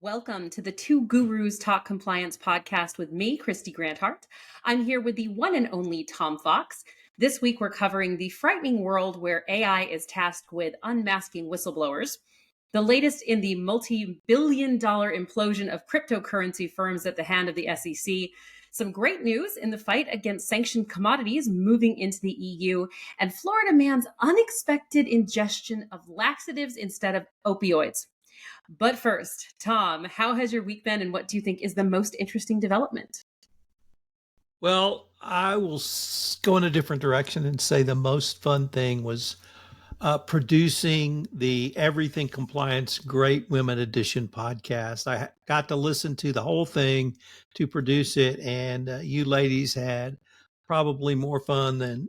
Welcome to the Two Gurus Talk Compliance podcast with me, Kristy Grant-Hart. I'm here with the one and only Tom Fox. This week, we're covering the frightening world where AI is tasked with unmasking whistleblowers, the latest in the multi-billion-dollar implosion of cryptocurrency firms at the hand of the SEC, some great news in the fight against sanctioned commodities moving into the EU, and Florida man's unexpected ingestion of laxatives instead of opioids. But first, Tom, how has your week been and what do you think is the most interesting development? Well, I will go in a different direction and say the most fun thing was producing the Everything Compliance Great Women Edition podcast. I got to listen to the whole thing to produce it, and you ladies had probably more fun than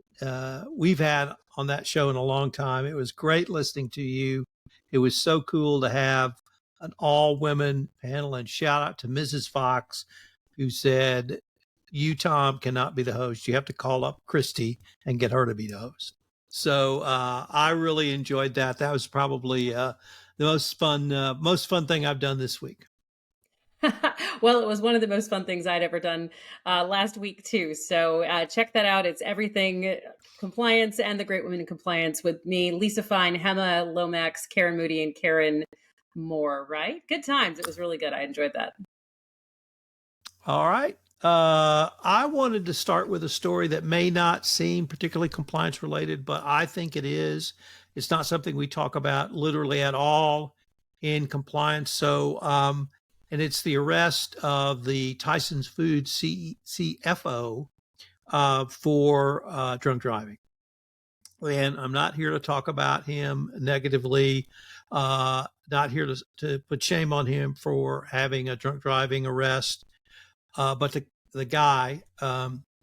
we've had on that show in a long time. It was great listening to you. It was so cool to have an all-women panel, and shout out to Mrs. Fox, who said, you, Tom, cannot be the host. You have to call up Kristy and get her to be the host. So I really enjoyed that. That was probably the most fun thing I've done this week. Well, it was one of the most fun things I'd ever done last week, too. So check that out. It's Everything Compliance and the Great Women in Compliance with me, Lisa Fine, Hema Lomax, Karen Moody, and Karen Moore, right? Good times. It was really good. I enjoyed that. All right. I wanted to start with a story that may not seem particularly compliance related, but I think it is. It's not something we talk about literally at all in compliance. So, and it's the arrest of the Tyson Foods CFO for drunk driving. And I'm not here to talk about him negatively, not here to put shame on him for having a drunk driving arrest. But the guy,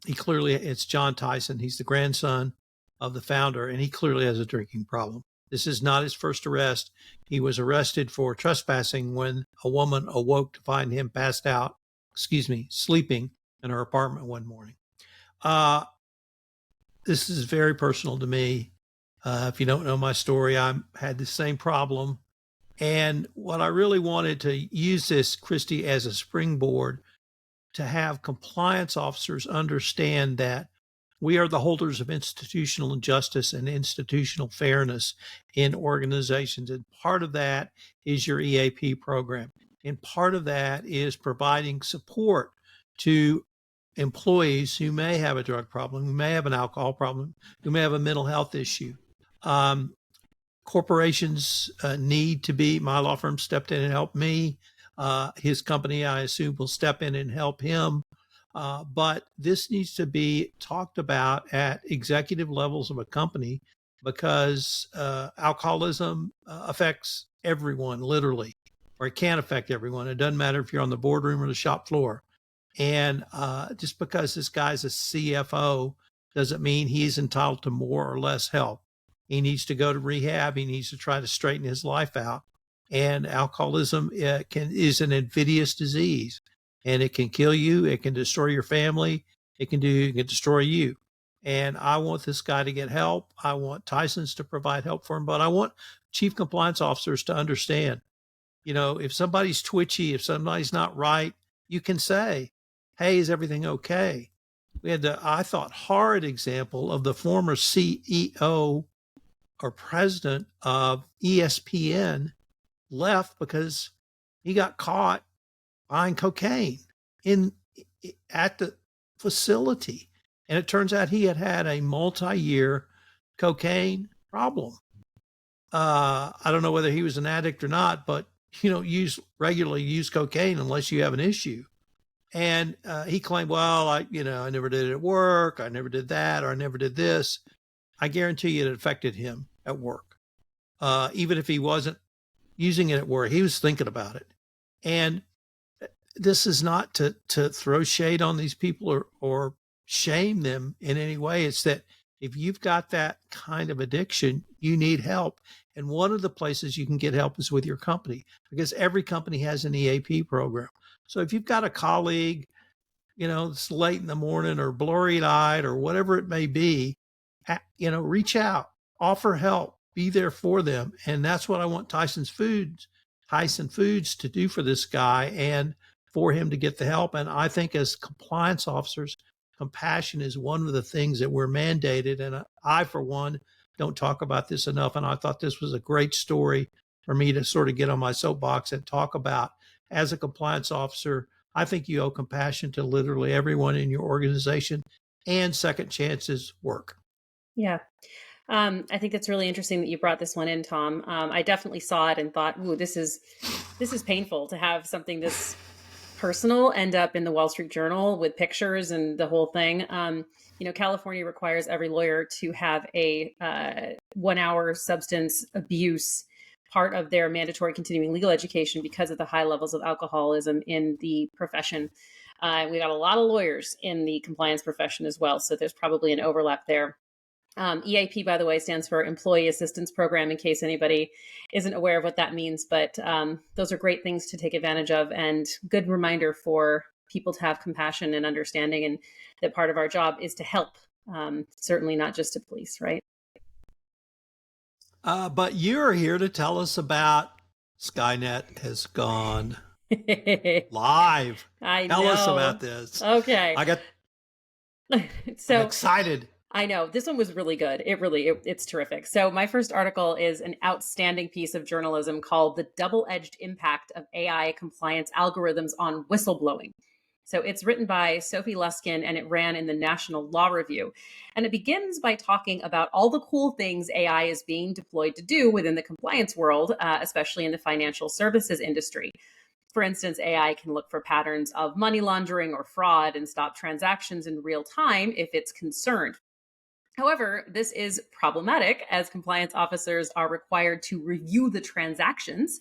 it's John Tyson. He's the grandson of the founder, and he clearly has a drinking problem. This is not his first arrest. He was arrested for trespassing when a woman awoke to find him sleeping in her apartment one morning. This is very personal to me. If you don't know my story, I had the same problem. And what I really wanted to use this, Kristy, as a springboard to have compliance officers understand that we are the holders of institutional justice and institutional fairness in organizations. And part of that is your EAP program. And part of that is providing support to employees who may have a drug problem, who may have an alcohol problem, who may have a mental health issue. Corporations need to be, my law firm stepped in and helped me. His company, I assume, will step in and help him. But this needs to be talked about at executive levels of a company because alcoholism affects everyone, literally, or it can affect everyone. It doesn't matter if you're on the boardroom or the shop floor. And just because this guy's a CFO doesn't mean he's entitled to more or less help. He needs to go to rehab. He needs to try to straighten his life out. And alcoholism is an insidious disease, and it can kill you. It can destroy your family. It can destroy you. And I want this guy to get help. I want Tyson's to provide help for him, but I want chief compliance officers to understand, if somebody's twitchy, if somebody's not right, you can say, hey, is everything okay? We had I thought, horrid example of the former CEO or president of ESPN left because he got caught buying cocaine at the facility. And it turns out he had a multi-year cocaine problem. I don't know whether he was an addict or not, but you don't regularly use cocaine unless you have an issue. And he claimed, well, I never did it at work. I never did that, or I never did this. I guarantee you it affected him at work. Even if he wasn't using it at work, he was thinking about it. And this is not to throw shade on these people or shame them in any way. It's that if you've got that kind of addiction, you need help. And one of the places you can get help is with your company, because every company has an EAP program. So if you've got a colleague, it's late in the morning or blurry-eyed or whatever it may be, reach out, offer help, be there for them. And that's what I want Tyson's Foods Tyson Foods to do for this guy and for him to get the help. And I think as compliance officers, compassion is one of the things that we're mandated. And I, for one, don't talk about this enough. And I thought this was a great story for me to sort of get on my soapbox and talk about. As a compliance officer, I think you owe compassion to literally everyone in your organization, and second chances work. Yeah. I think that's really interesting that you brought this one in, Tom. I definitely saw it and thought, ooh, this is painful to have something this personal end up in the Wall Street Journal with pictures and the whole thing. California requires every lawyer to have a 1 hour substance abuse part of their mandatory continuing legal education because of the high levels of alcoholism in the profession. We got a lot of lawyers in the compliance profession as well, so there's probably an overlap there. EAP, by the way, stands for Employee Assistance Program, in case anybody isn't aware of what that means. But those are great things to take advantage of, and good reminder for people to have compassion and understanding, and that part of our job is to help, certainly not just to police, right? But you're here to tell us about Skynet has gone live. Tell us about this. Okay. I'm excited. I know this one was really good. It's terrific. So my first article is an outstanding piece of journalism called "The Double-Edged Impact of AI Compliance Algorithms on Whistleblowing." So it's written by Sophie Luskin, and it ran in the National Law Review. And it begins by talking about all the cool things AI is being deployed to do within the compliance world, especially in the financial services industry. For instance, AI can look for patterns of money laundering or fraud and stop transactions in real time if it's concerned. However, this is problematic as compliance officers are required to review the transactions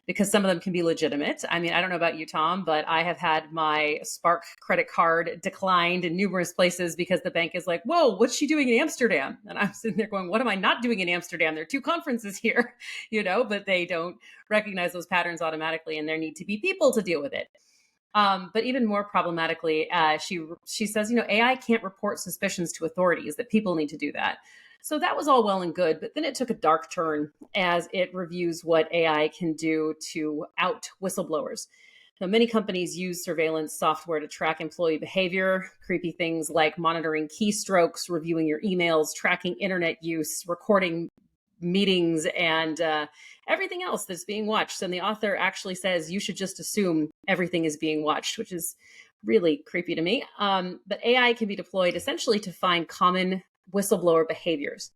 because some of them can be legitimate. I mean, I don't know about you, Tom, but I have had my Spark credit card declined in numerous places because the bank is like, whoa, what's she doing in Amsterdam? And I'm sitting there going, what am I not doing in Amsterdam? There are 2 conferences here, but they don't recognize those patterns automatically, and there need to be people to deal with it. But even more problematically, she says, AI can't report suspicions to authorities, that people need to do that. So that was all well and good, but then it took a dark turn as it reviews what AI can do to out whistleblowers. Now, many companies use surveillance software to track employee behavior, creepy things like monitoring keystrokes, reviewing your emails, tracking internet use, recording meetings, and everything else that's being watched. And the author actually says you should just assume everything is being watched, which is really creepy to me. But AI can be deployed essentially to find common whistleblower behaviors.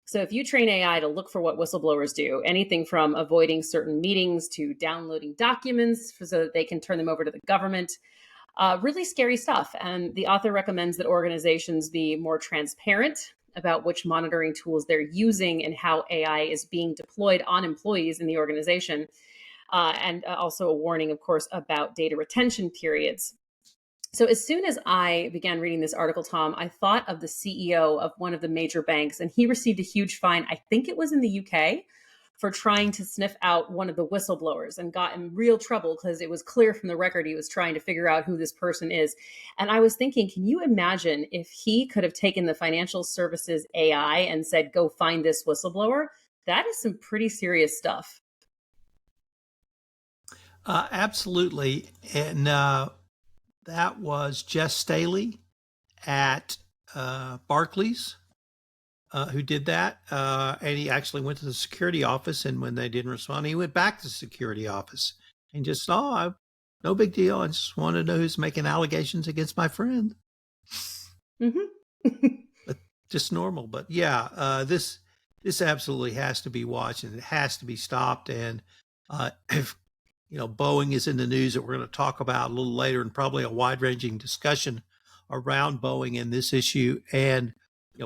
So if you train AI to look for what whistleblowers do, anything from avoiding certain meetings to downloading documents so that they can turn them over to the government, really scary stuff. And the author recommends that organizations be more transparent about which monitoring tools they're using and how AI is being deployed on employees in the organization. And also a warning, of course, about data retention periods. So as soon as I began reading this article, Tom, I thought of the CEO of one of the major banks, and he received a huge fine. I think it was in the UK for trying to sniff out one of the whistleblowers, and got in real trouble because it was clear from the record he was trying to figure out who this person is. And I was thinking, can you imagine if he could have taken the financial services AI and said, go find this whistleblower? That is some pretty serious stuff. Absolutely. And that was Jess Staley at Barclays who did that. And he actually went to the security office, and when they didn't respond, he went back to the security office and just, no big deal. I just want to know who's making allegations against my friend. Mm-hmm. But just normal. But yeah, this absolutely has to be watched, and it has to be stopped. And if Boeing is in the news that we're going to talk about a little later, and probably a wide-ranging discussion around Boeing and this issue. And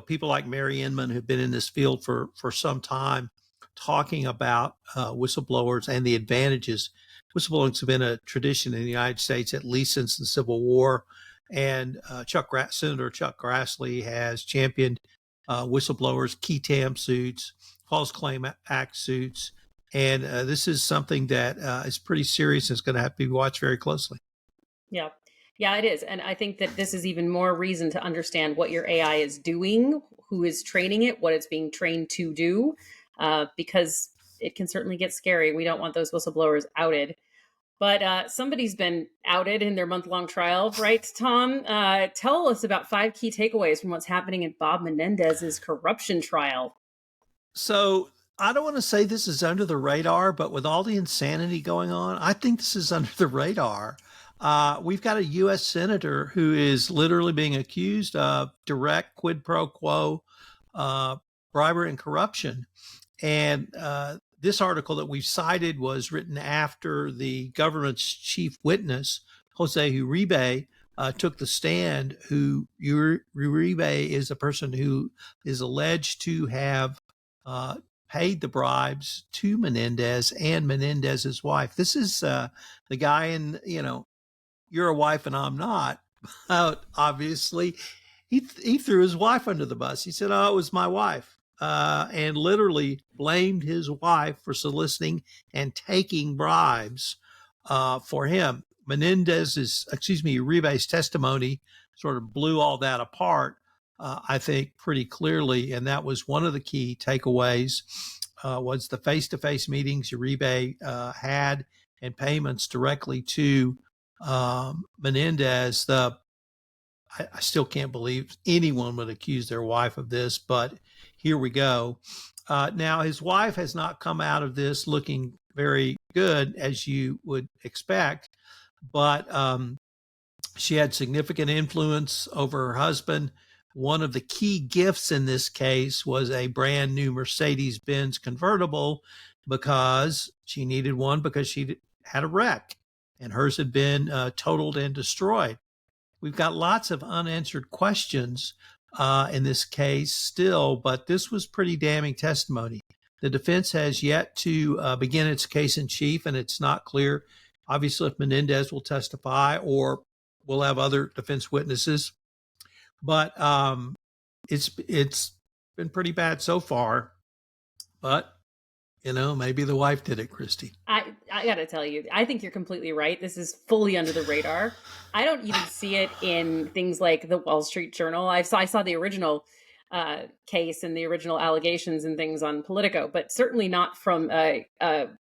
people like Mary Inman, who've been in this field for some time, talking about whistleblowers and the advantages. Whistleblowing has been a tradition in the United States at least since the Civil War. And Senator Chuck Grassley has championed whistleblowers, key tam suits, False Claim Act suits. And this is something that is pretty serious and is going to have to be watched very closely. Yeah. Yeah, it is. And I think that this is even more reason to understand what your AI is doing, who is training it, what it's being trained to do, because it can certainly get scary. We don't want those whistleblowers outed. But somebody's been outed in their month-long trial, right, Tom? Tell us about 5 key takeaways from what's happening in Bob Menendez's corruption trial. So I don't want to say this is under the radar, but with all the insanity going on, I think this is under the radar. We've got a U.S. senator who is literally being accused of direct quid pro quo bribery and corruption. And this article that we've cited was written after the government's chief witness, Jose Uribe, took the stand. Uribe is a person who is alleged to have paid the bribes to Menendez and Menendez's wife. This is the guy in, you're a wife and I'm not. Obviously, he threw his wife under the bus. He said, "Oh, it was my wife," and literally blamed his wife for soliciting and taking bribes for him. Uribe's testimony sort of blew all that apart, I think, pretty clearly, and that was one of the key takeaways. Was the face-to-face meetings Uribe had and payments directly to Menendez. I still can't believe anyone would accuse their wife of this, but here we go. Now, his wife has not come out of this looking very good, as you would expect, but she had significant influence over her husband. One of the key gifts in this case was a brand new Mercedes-Benz convertible because she needed one because she had a wreck and hers had been totaled and destroyed. We've got lots of unanswered questions in this case still, but this was pretty damning testimony. The defense has yet to begin its case in chief, and it's not clear, obviously, if Menendez will testify or we'll have other defense witnesses. But it's been pretty bad so far. But, maybe the wife did it, Kristy. I got to tell you, I think you're completely right. This is fully under the radar. I don't even see it in things like the Wall Street Journal. I saw the original case and the original allegations and things on Politico, but certainly not from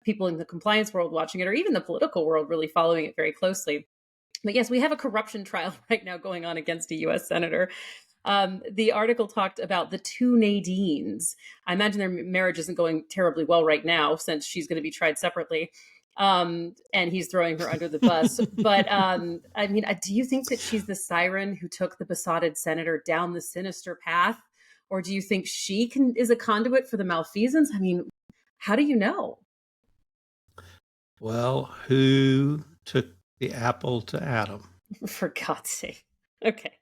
people in the compliance world watching it or even the political world really following it very closely. But yes, we have a corruption trial right now going on against a U.S. senator. The article talked about the two Nadines. I imagine their marriage isn't going terribly well right now since she's going to be tried separately. And he's throwing her under the bus. But do you think that she's the siren who took the besotted senator down the sinister path? Or do you think she is a conduit for the malfeasance? I mean, how do you know? Well, who took the apple to Adam? For God's sake. Okay.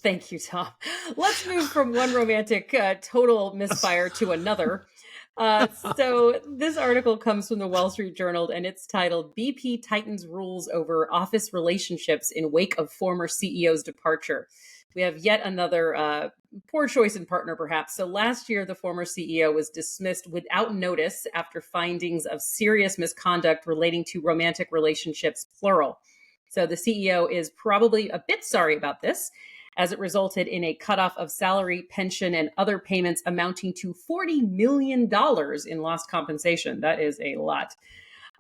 Thank you, Tom. Let's move from one romantic total misfire to another. So this article comes from the Wall Street Journal, and it's titled BP Tightens Rules Over Office Relationships in Wake of Former CEO's Departure. We have yet another poor choice in partner, perhaps. So last year, the former CEO was dismissed without notice after findings of serious misconduct relating to romantic relationships, plural. So the CEO is probably a bit sorry about this, as it resulted in a cutoff of salary, pension, and other payments amounting to $40 million in lost compensation. That is a lot.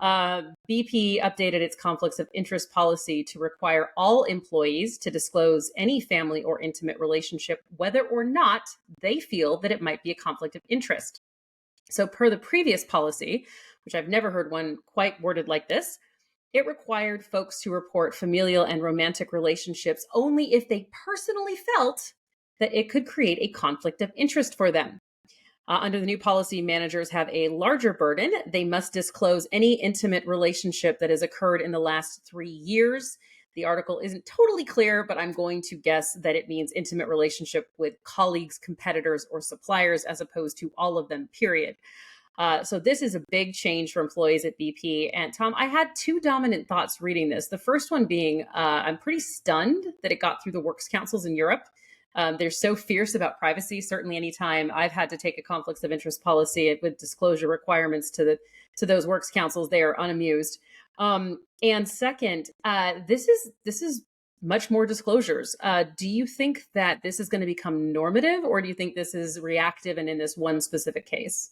BP updated its conflicts of interest policy to require all employees to disclose any family or intimate relationship, whether or not they feel that it might be a conflict of interest. So per the previous policy, which I've never heard one quite worded like this, it required folks to report familial and romantic relationships only if they personally felt that it could create a conflict of interest for them. Under the new policy, managers have a larger burden. They must disclose any intimate relationship that has occurred in the last 3 years. The article isn't totally clear, but I'm going to guess that it means intimate relationship with colleagues, competitors, or suppliers, as opposed to all of them, period. So this is a big change for employees at BP. And Tom, I had two dominant thoughts reading this. The first one being, I'm pretty stunned that it got through the works councils in Europe. They're so fierce about privacy. Certainly anytime I've had to take a conflicts of interest policy with disclosure requirements to those works councils, they are unamused. And second, this is much more disclosures. Do you think that this is going to become normative, or do you think this is reactive and in this one specific case?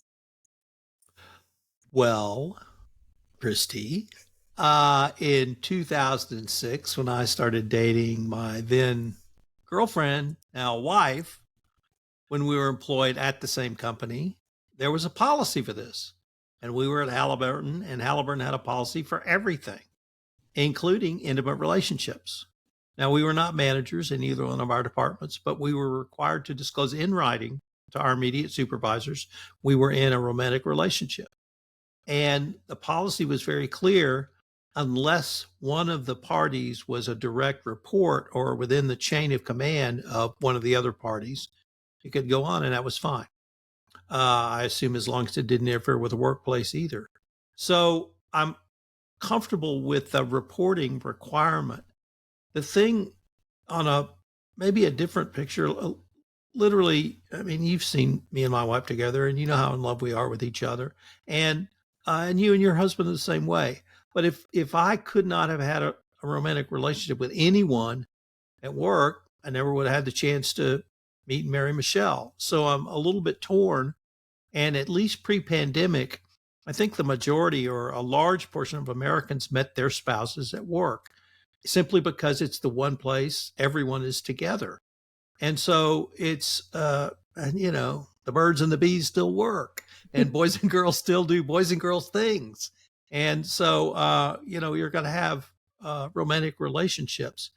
Well, Kristy, in 2006, when I started dating my then girlfriend, now wife, when we were employed at the same company, there was a policy for this. And we were at Halliburton, and Halliburton had a policy for everything, including intimate relationships. Now, we were not managers in either one of our departments, but we were required to disclose in writing to our immediate supervisors we were in a romantic relationship. And the policy was very clear unless one of the parties was a direct report or within the chain of command of one of the other parties, it could go on, and that was fine. I assume as long as it didn't interfere with the workplace either. So I'm comfortable with the reporting requirement. The thing on a maybe a different picture, literally, I mean, you've seen me and my wife together, and you know how in love we are with each other, and you and your husband are the same way. But if I could not have had a romantic relationship with anyone at work, I never would have had the chance to meet and marry Michelle. So I'm a little bit torn. And at least pre-pandemic, I think the majority or a large portion of Americans met their spouses at work simply because it's the one place everyone is together. And so it's, and, you know, the birds and the bees still work, and boys and girls still do boys and girls things. And so, you know, you're going to have romantic relationships.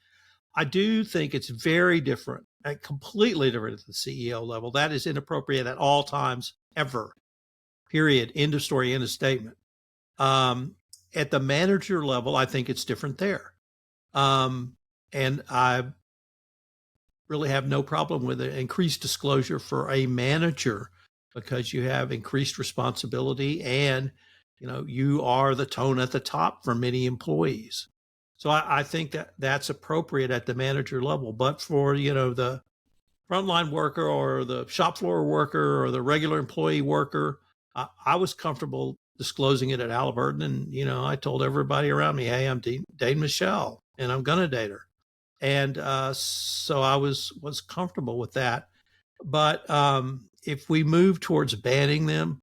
I do think it's very different, completely different at the CEO level. That is inappropriate at all times, ever. Period. End of story. End of statement. At the manager level, I think it's different there. And I really have no problem with it. Increased disclosure for a manager because you have increased responsibility and, you know, you are the tone at the top for many employees. So I think that that's appropriate at the manager level. But for, you know, the frontline worker or the shop floor worker or the regular employee worker, I was comfortable disclosing it at Halliburton. And, you know, I told everybody around me, hey, I'm dating Michelle and I'm going to date her. And so I was comfortable with that. But if we move towards banning them,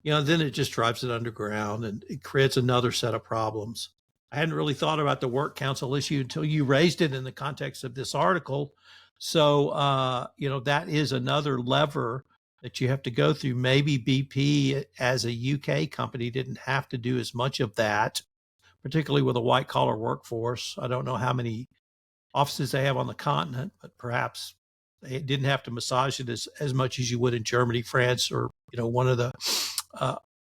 you know, then it just drives it underground and it creates another set of problems. I hadn't really thought about the work council issue until you raised it in the context of this article. So, you know, that is another lever that you have to go through. Maybe BP as a UK company didn't have to do as much of that, particularly with a white collar workforce. I don't know how many offices they have on the continent, but perhaps they didn't have to massage it as much as you would in Germany, France, or, you know, one of the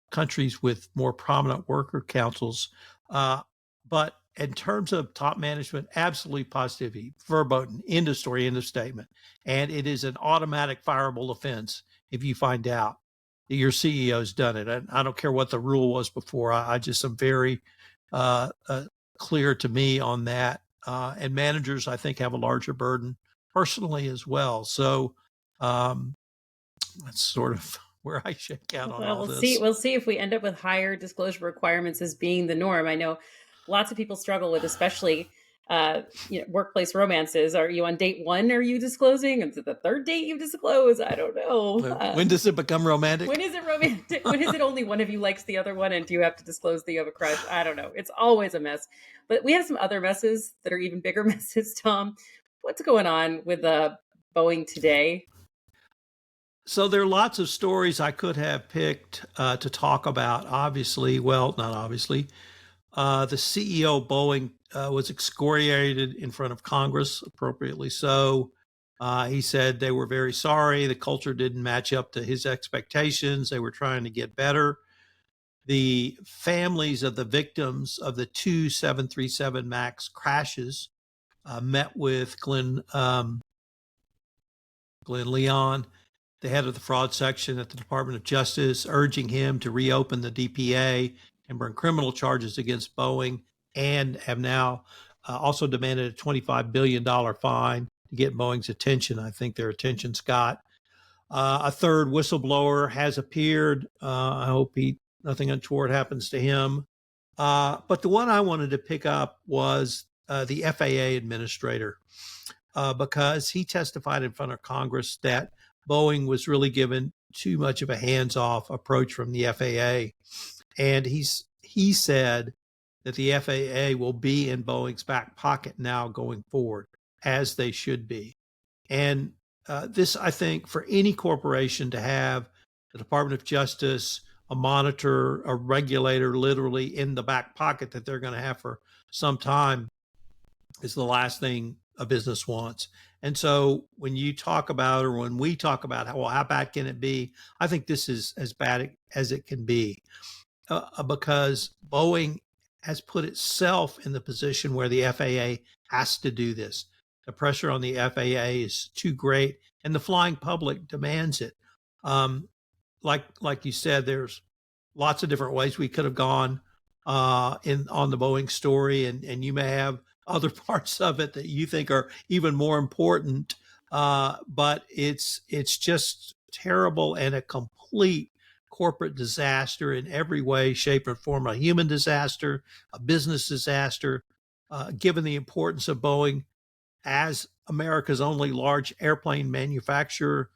countries with more prominent worker councils. But in terms of top management, absolutely positivity, verboten, end of story, end of statement. And it is an automatic fireable offense if you find out that your CEO's done it. And I don't care what the rule was before. I just am very clear to me on that. And managers, I think, have a larger burden personally as well. So that's sort of where I shake out on all this. We'll see if we end up with higher disclosure requirements as being the norm. I know lots of people struggle with, especially you know, workplace romances. Are you on date one? Are you disclosing? Is it the third date you disclose? I don't know. When does it become romantic? When is it romantic? When is it only one of you likes the other one, and do you have to disclose that you have a crush? I don't know. It's always a mess. But we have some other messes that are even bigger messes. Tom, what's going on with Boeing today? So there are lots of stories I could have picked to talk about. Obviously, well, not obviously. The CEO of Boeing was excoriated in front of Congress, appropriately so. He said they were very sorry. The culture didn't match up to his expectations. They were trying to get better. The families of the victims of the two 737 MAX crashes met with Glenn Leon, the head of the fraud section at the Department of Justice, urging him to reopen the DPA and bring criminal charges against Boeing, and have now also demanded a $25 billion fine to get Boeing's attention. I think their attention's got. A third whistleblower has appeared. I hope nothing untoward happens to him. But the one I wanted to pick up was the FAA administrator, because he testified in front of Congress that Boeing was really given too much of a hands-off approach from the FAA. And he said that the FAA will be in Boeing's back pocket now going forward, as they should be. And this, I think, for any corporation to have the Department of Justice, a monitor, a regulator literally in the back pocket that they're going to have for some time is the last thing a business wants. And so when you talk about, or when we talk about how bad can it be, I think this is as bad as it can be, because Boeing has put itself in the position where the FAA has to do this. The pressure on the FAA is too great, and the flying public demands it. Like you said, there's lots of different ways we could have gone on the Boeing story, and you may have other parts of it that you think are even more important. But it's just terrible and a complete corporate disaster in every way, shape, or form. A human disaster, a business disaster. Given the importance of Boeing as America's only large airplane manufacturer,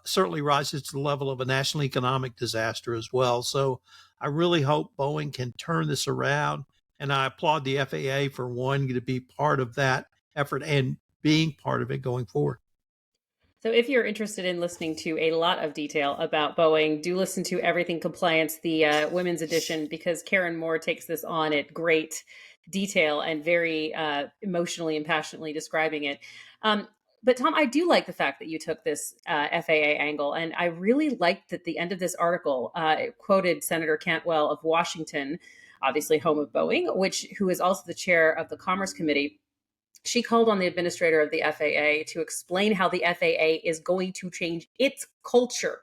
certainly rises to the level of a national economic disaster as well. So I really hope Boeing can turn this around. And I applaud the FAA for wanting to be part of that effort and being part of it going forward. So if you're interested in listening to a lot of detail about Boeing, do listen to Everything Compliance, the women's edition, because Karen Moore takes this on at great detail and very emotionally and passionately describing it. But Tom, I do like the fact that you took this FAA angle, and I really liked that the end of this article it quoted Senator Cantwell of Washington, obviously home of Boeing, who is also the chair of the Commerce Committee. She called on the administrator of the FAA to explain how the FAA is going to change its culture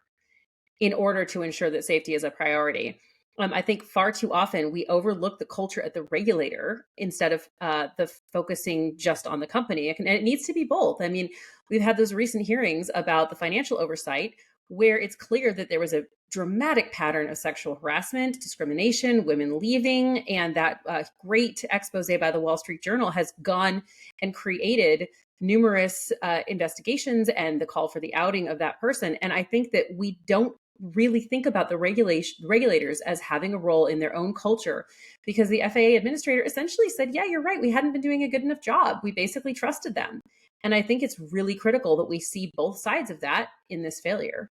in order to ensure that safety is a priority. I think far too often we overlook the culture at the regulator instead of the focusing just on the company. And it needs to be both. I mean, we've had those recent hearings about the financial oversight where it's clear that there was a dramatic pattern of sexual harassment, discrimination, women leaving, and that great expose by the Wall Street Journal has gone and created numerous investigations and the call for the outing of that person. And I think that we don't really think about the regulators as having a role in their own culture, because the FAA administrator essentially said, yeah, you're right, we hadn't been doing a good enough job. We basically trusted them. And I think it's really critical that we see both sides of that in this failure.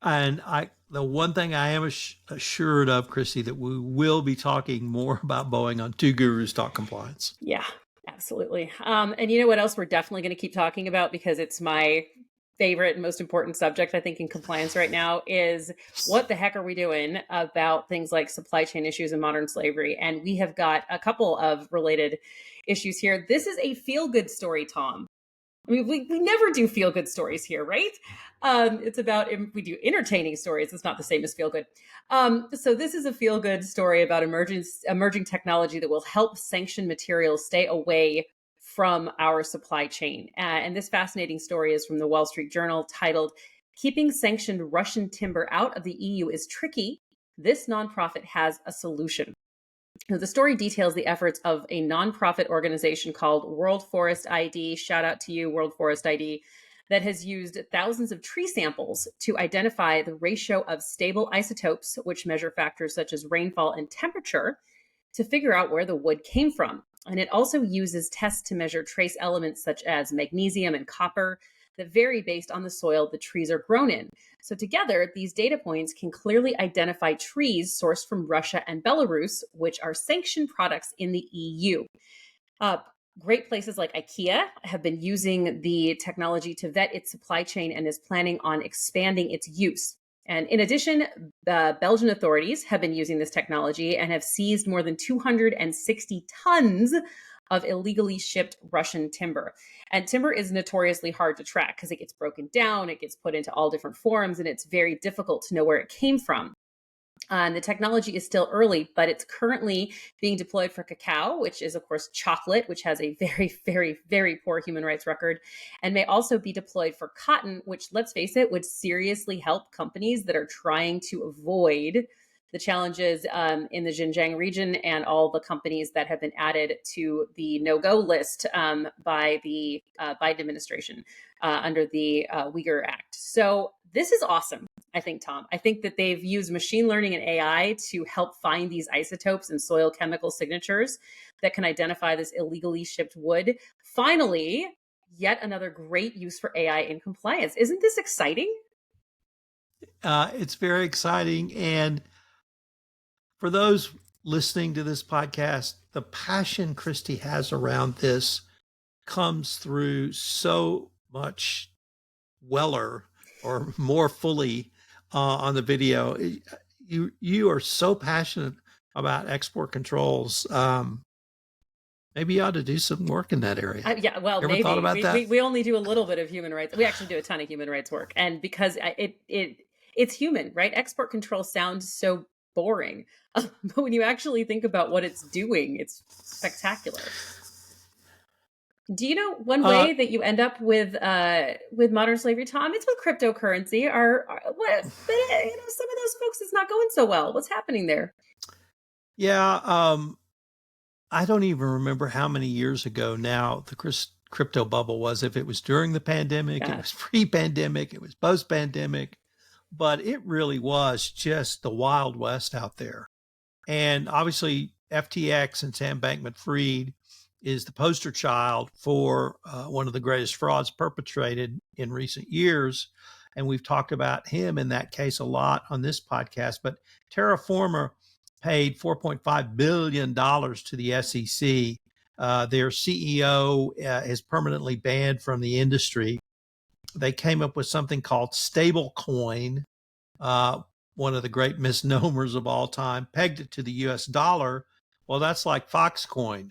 And the one thing I am assured of, Kristy, that we will be talking more about Boeing on Two Gurus Talk Compliance. Yeah, absolutely. And you know what else we're definitely going to keep talking about, because it's my favorite and most important subject, I think, in compliance right now, is what the heck are we doing about things like supply chain issues and modern slavery? And we have got a couple of related issues here. This is a feel-good story, Tom. I mean, we never do feel-good stories here, right? It's about, we do entertaining stories. It's not the same as feel-good. So this is a feel-good story about emerging technology that will help sanctioned materials stay away from our supply chain. And this fascinating story is from the Wall Street Journal, titled, "Keeping Sanctioned Russian Timber Out of the EU is Tricky. This Nonprofit Has a Solution." The story details the efforts of a nonprofit organization called World Forest ID. Shout out to you, World Forest ID, that has used thousands of tree samples to identify the ratio of stable isotopes, which measure factors such as rainfall and temperature, to figure out where the wood came from. And it also uses tests to measure trace elements such as magnesium and copper that vary based on the soil the trees are grown in. So together, these data points can clearly identify trees sourced from Russia and Belarus, which are sanctioned products in the EU. Great places like IKEA have been using the technology to vet its supply chain and is planning on expanding its use. And in addition, the Belgian authorities have been using this technology and have seized more than 260 tons of illegally shipped Russian timber. And timber is notoriously hard to track because it gets broken down, it gets put into all different forms, and it's very difficult to know where it came from. And the technology is still early, but it's currently being deployed for cacao, which is, of course, chocolate, which has a very, very, very poor human rights record, and may also be deployed for cotton, which, let's face it, would seriously help companies that are trying to avoid the challenges in the Xinjiang region and all the companies that have been added to the no-go list by the Biden administration. under the Uyghur Act. So this is awesome, I think, Tom. I think that they've used machine learning and AI to help find these isotopes and soil chemical signatures that can identify this illegally shipped wood. Finally, yet another great use for AI in compliance. Isn't this exciting? It's very exciting. And for those listening to this podcast, the passion Kristy has around this comes through so much weller or more fully on the video. You are so passionate about export controls. Maybe you ought to do some work in that area. Yeah, well, Ever maybe thought about that? we only do a little bit of human rights. We actually do a ton of human rights work, and because it's human, right? Export control sounds so boring, but when you actually think about what it's doing, it's spectacular. Do you know one way that you end up with modern slavery, Tom? It's with cryptocurrency. But some of those folks, it's not going so well. What's happening there? Yeah, I don't even remember how many years ago now the crypto bubble was. If it was during the pandemic, it was pre-pandemic, it was post-pandemic, but it really was just the Wild West out there. And obviously, FTX and Sam Bankman-Fried is the poster child for one of the greatest frauds perpetrated in recent years. And we've talked about him in that case a lot on this podcast. But Terraformer paid $4.5 billion to the SEC. Their CEO is permanently banned from the industry. They came up with something called stablecoin, one of the great misnomers of all time, pegged it to the US dollar. Well, that's like Foxcoin.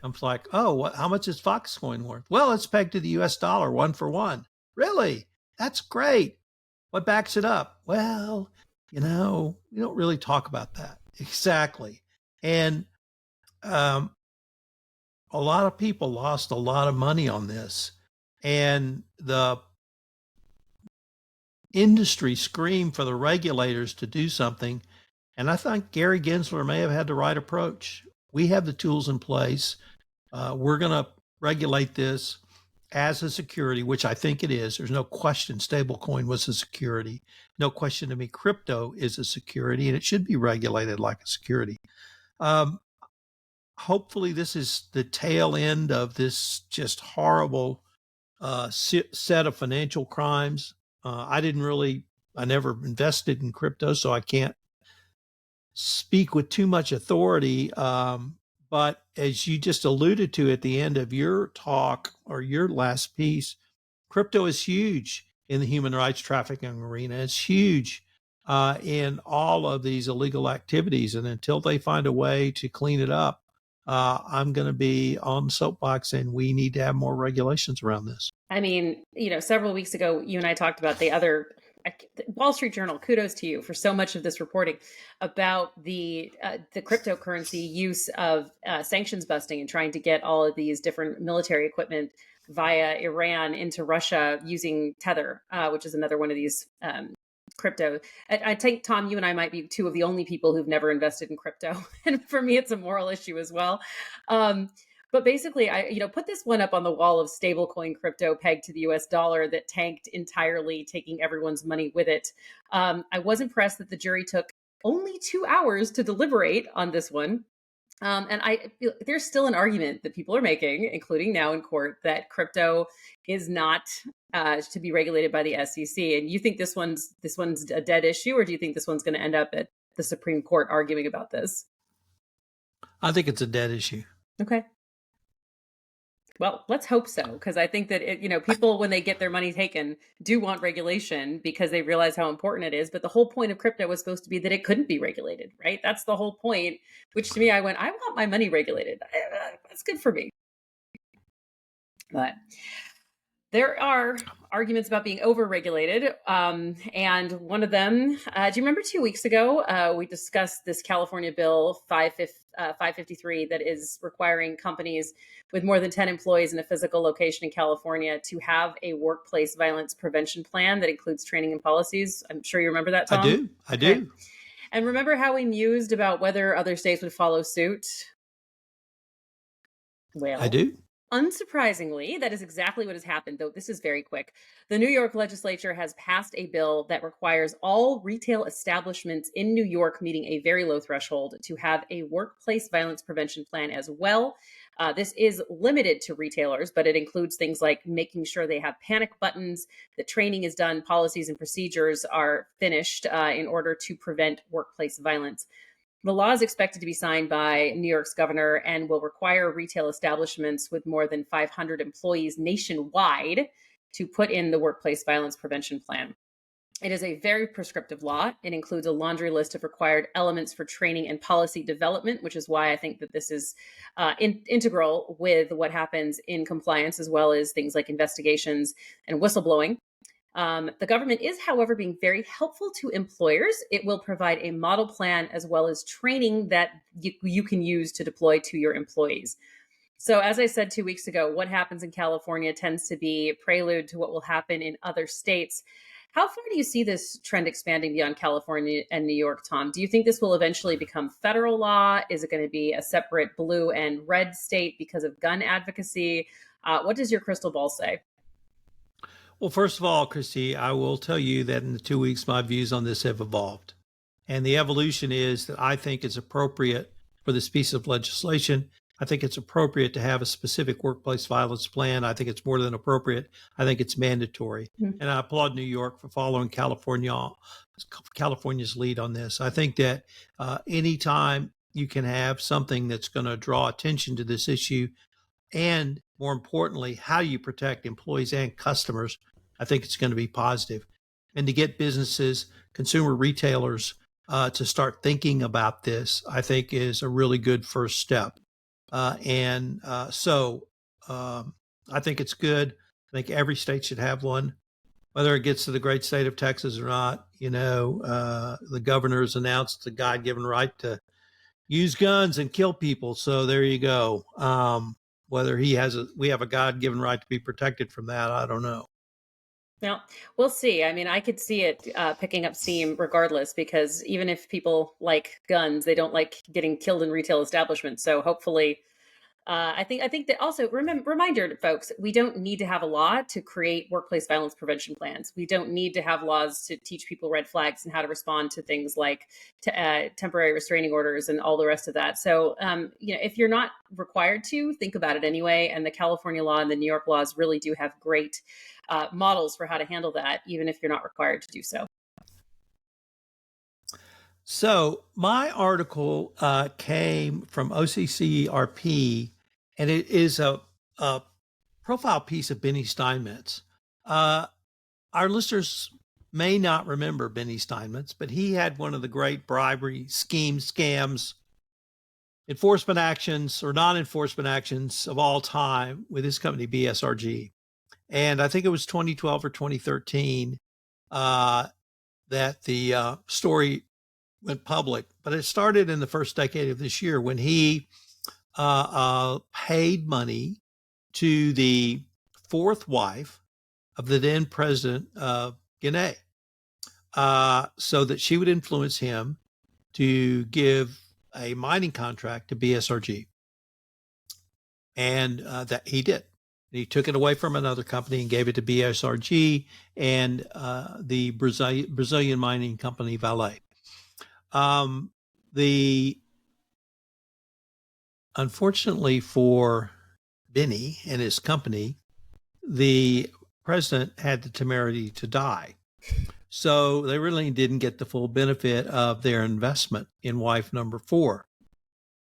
I'm like, oh, how much is Foxcoin worth? Well, it's pegged to the US dollar, 1 for 1. Really? That's great. What backs it up? Well, we don't really talk about that. Exactly. And a lot of people lost a lot of money on this. And the industry screamed for the regulators to do something. And I think Gary Gensler may have had the right approach. We have the tools in place. We're going to regulate this as a security, which I think it is. There's no question stablecoin was a security. No question to me, crypto is a security, and it should be regulated like a security. Hopefully this is the tail end of this just horrible set of financial crimes. I never invested in crypto, so I can't speak with too much authority. But as you just alluded to at the end of your talk or your last piece, crypto is huge in the human rights trafficking arena. It's huge in all of these illegal activities. And until they find a way to clean it up, I'm going to be on the soapbox, and we need to have more regulations around this. I mean, several weeks ago, you and I talked about the other Wall Street Journal. Kudos to you for so much of this reporting about the cryptocurrency use of sanctions busting and trying to get all of these different military equipment via Iran into Russia using Tether, which is another one of these crypto. I think, Tom, you and I might be two of the only people who've never invested in crypto. And for me, it's a moral issue as well. But basically, I put this one up on the wall of stablecoin crypto pegged to the US dollar that tanked entirely, taking everyone's money with it. I was impressed that the jury took only 2 hours to deliberate on this one. And there's still an argument that people are making, including now in court, that crypto is not to be regulated by the SEC. And you think this one's a dead issue, or do you think this one's going to end up at the Supreme Court arguing about this? I think it's a dead issue. Okay. Well, let's hope so, because I think that people, when they get their money taken, do want regulation because they realize how important it is. But the whole point of crypto was supposed to be that it couldn't be regulated, right? That's the whole point. Which to me, I want my money regulated. That's good for me. But there are arguments about being over-regulated. And one of them, do you remember 2 weeks ago, we discussed this California bill 553 that is requiring companies with more than 10 employees in a physical location in California to have a workplace violence prevention plan that includes training and policies. I'm sure you remember that, Tom? I do. And remember how we mused about whether other states would follow suit? Well, I do. Unsurprisingly, that is exactly what has happened, though this is very quick. The New York legislature has passed a bill that requires all retail establishments in New York meeting a very low threshold to have a workplace violence prevention plan as well. This is limited to retailers, but it includes things like making sure they have panic buttons, the training is done, policies and procedures are finished in order to prevent workplace violence. The law is expected to be signed by New York's governor and will require retail establishments with more than 500 employees nationwide to put in the workplace violence prevention plan. It is a very prescriptive law. It includes a laundry list of required elements for training and policy development, which is why I think that this is integral with what happens in compliance, as well as things like investigations and whistleblowing. The government is, however, being very helpful to employers. It will provide a model plan as well as training that you can use to deploy to your employees. So, as I said 2 weeks ago, what happens in California tends to be prelude to what will happen in other states. How far do you see this trend expanding beyond California and New York, Tom? Do you think this will eventually become federal law? Is it going to be a separate blue and red state because of gun advocacy? What does your crystal ball say? Well, first of all, Kristy, I will tell you that in the 2 weeks, my views on this have evolved. And the evolution is that I think it's appropriate for this piece of legislation. I think it's appropriate to have a specific workplace violence plan. I think it's more than appropriate. I think it's mandatory. Mm-hmm. And I applaud New York for following California's lead on this. I think that anytime you can have something that's going to draw attention to this issue, and more importantly, how you protect employees and customers, I think it's going to be positive. And to get businesses, consumer retailers, to start thinking about this, I think is a really good first step. So I think it's good. I think every state should have one. Whether it gets to the great state of Texas or not, the governor's announced the God-given right to use guns and kill people. So there you go. Whether we have a God-given right to be protected from that, I don't know. Now, we'll see. I mean, I could see it picking up steam regardless, because even if people like guns, they don't like getting killed in retail establishments. So hopefully, I think that also reminder, folks, we don't need to have a law to create workplace violence prevention plans. We don't need to have laws to teach people red flags and how to respond to things like temporary restraining orders and all the rest of that. So, if you're not required to, think about it anyway. And the California law and the New York laws really do have great models for how to handle that, even if you're not required to do so. So my article came from OCCRP, and it is a profile piece of Benny Steinmetz. Our listeners may not remember Benny Steinmetz, but he had one of the great bribery scams, enforcement actions or non-enforcement actions of all time with his company, BSRG. And I think it was 2012 or 2013 that the story went public, but it started in the first decade of this year when he paid money to the fourth wife of the then president of Guinea, so that she would influence him to give a mining contract to BSRG. And that he did. He took it away from another company and gave it to BSRG and the Brazilian mining company Vale. Unfortunately for Benny and his company, the president had the temerity to die. So they really didn't get the full benefit of their investment in wife number 4.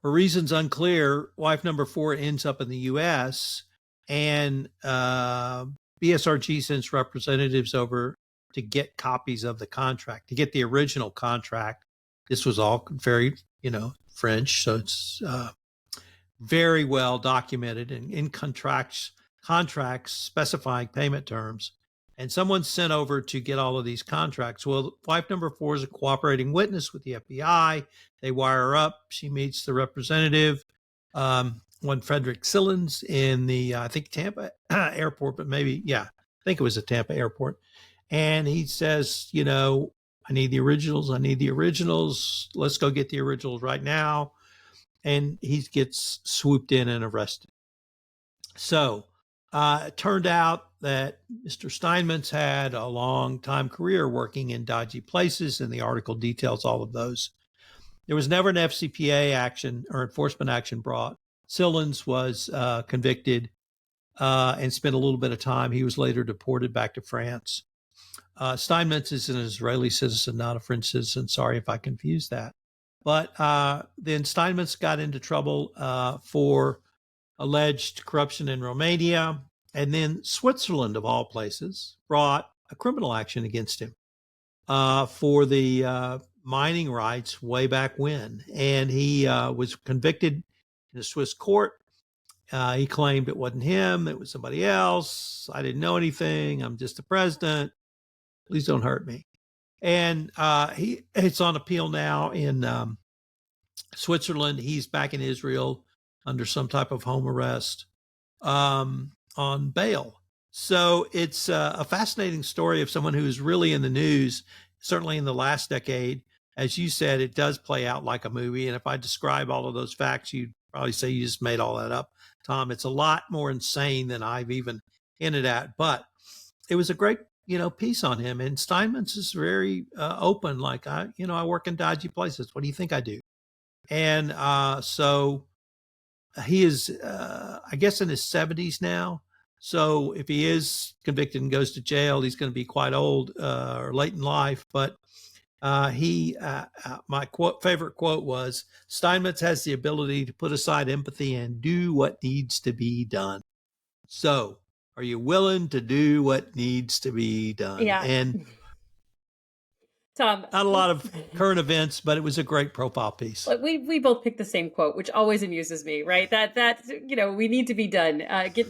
For reasons unclear, wife number 4 ends up in the U.S. and BSRG sends representatives over to get copies of the contract, to get the original contract. This was all very, French, so it's very well documented and in contracts specifying payment terms. And someone's sent over to get all of these contracts. Well, wife number 4 is a cooperating witness with the FBI. They wire her up. She meets the representative, one Frederick Sillins in the, I think, Tampa airport, but maybe, I think it was at Tampa airport. And he says, I need the originals. Let's go get the originals right now. And he gets swooped in and arrested. So it turned out that Mr. Steinmetz had a long time career working in dodgy places, and the article details all of those. There was never an FCPA action or enforcement action brought. Sillins was convicted and spent a little bit of time. He was later deported back to France. Steinmetz is an Israeli citizen, not a French citizen. Sorry if I confused that. But then Steinmetz got into trouble for alleged corruption in Romania. And then Switzerland, of all places, brought a criminal action against him for the mining rights way back when. And he was convicted in a Swiss court. He claimed it wasn't him, it was somebody else. I didn't know anything. I'm just the president. Please don't hurt me. And it's on appeal now in Switzerland. He's back in Israel under some type of home arrest on bail. So it's a fascinating story of someone who's really in the news, certainly in the last decade. As you said, it does play out like a movie. And if I describe all of those facts, you'd probably say you just made all that up, Tom. It's a lot more insane than I've even hinted at. But it was a great, piece on him. And Steinmetz is very open. Like, I work in dodgy places. What do you think I do? And so he is, I guess, in his 70s now. So if he is convicted and goes to jail, he's going to be quite old or late in life. But my favorite quote was, Steinmetz has the ability to put aside empathy and do what needs to be done. So are you willing to do what needs to be done? Yeah. And Tom, not a lot of current events, but it was a great profile piece. We both picked the same quote, which always amuses me, right? That we need to be done.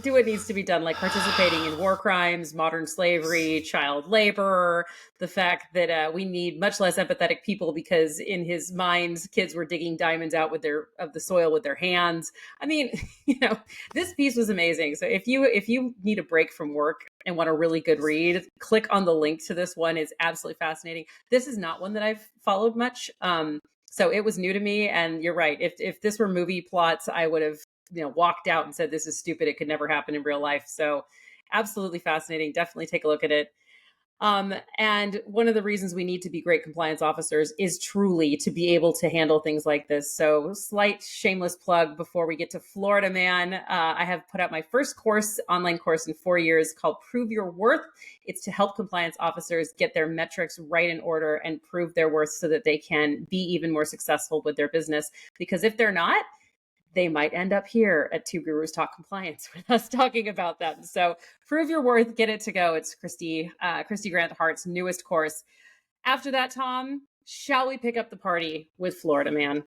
Do what needs to be done, like participating in war crimes, modern slavery, child labor. The fact that we need much less empathetic people because in his mind, kids were digging diamonds out of the soil with their hands. I mean, this piece was amazing. So if you need a break from work and want a really good read, click on the link to this one. It's absolutely fascinating. This is not one that I've followed much. So it was new to me. And you're right. If this were movie plots, I would have, walked out and said, this is stupid. It could never happen in real life. So absolutely fascinating. Definitely take a look at it. And one of the reasons we need to be great compliance officers is truly to be able to handle things like this. So slight shameless plug before we get to Florida Man. I have put out my first online course in 4 years called Prove Your Worth. It's to help compliance officers get their metrics right in order and prove their worth so that they can be even more successful with their business. Because if they're not, they might end up here at Two Gurus Talk Compliance with us talking about them. So Prove Your Worth, get it to go. It's Kristy Grant-Hart's newest course. After that, Tom, shall we pick up the party with Florida Man?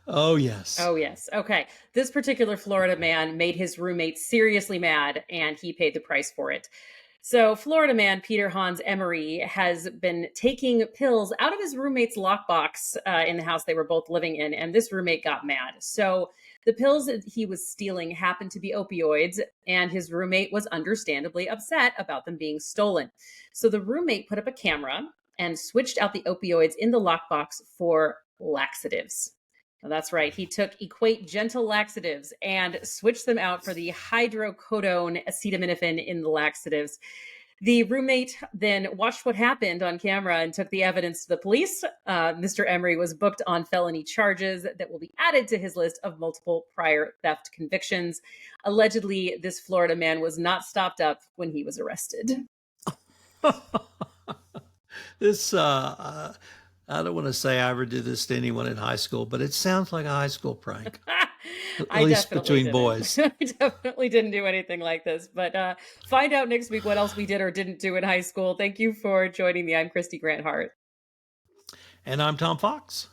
Oh, yes. Oh, yes. Okay. This particular Florida man made his roommate seriously mad, and he paid the price for it. So Florida man Peter Hans Emery has been taking pills out of his roommate's lockbox in the house they were both living in, and this roommate got mad. So the pills that he was stealing happened to be opioids, and his roommate was understandably upset about them being stolen. So the roommate put up a camera and switched out the opioids in the lockbox for laxatives. Well, that's right. He took Equate Gentle laxatives and switched them out for the hydrocodone acetaminophen in the laxatives. The roommate then watched what happened on camera and took the evidence to the police. Mr. Emery was booked on felony charges that will be added to his list of multiple prior theft convictions. Allegedly, this Florida man was not stopped up when he was arrested. This, I don't want to say I ever did this to anyone in high school, but it sounds like a high school prank. At least between boys. I definitely didn't do anything like this, but find out next week what else we did or didn't do in high school. Thank you for joining me. I'm Kristy Grant-Hart. And I'm Tom Fox.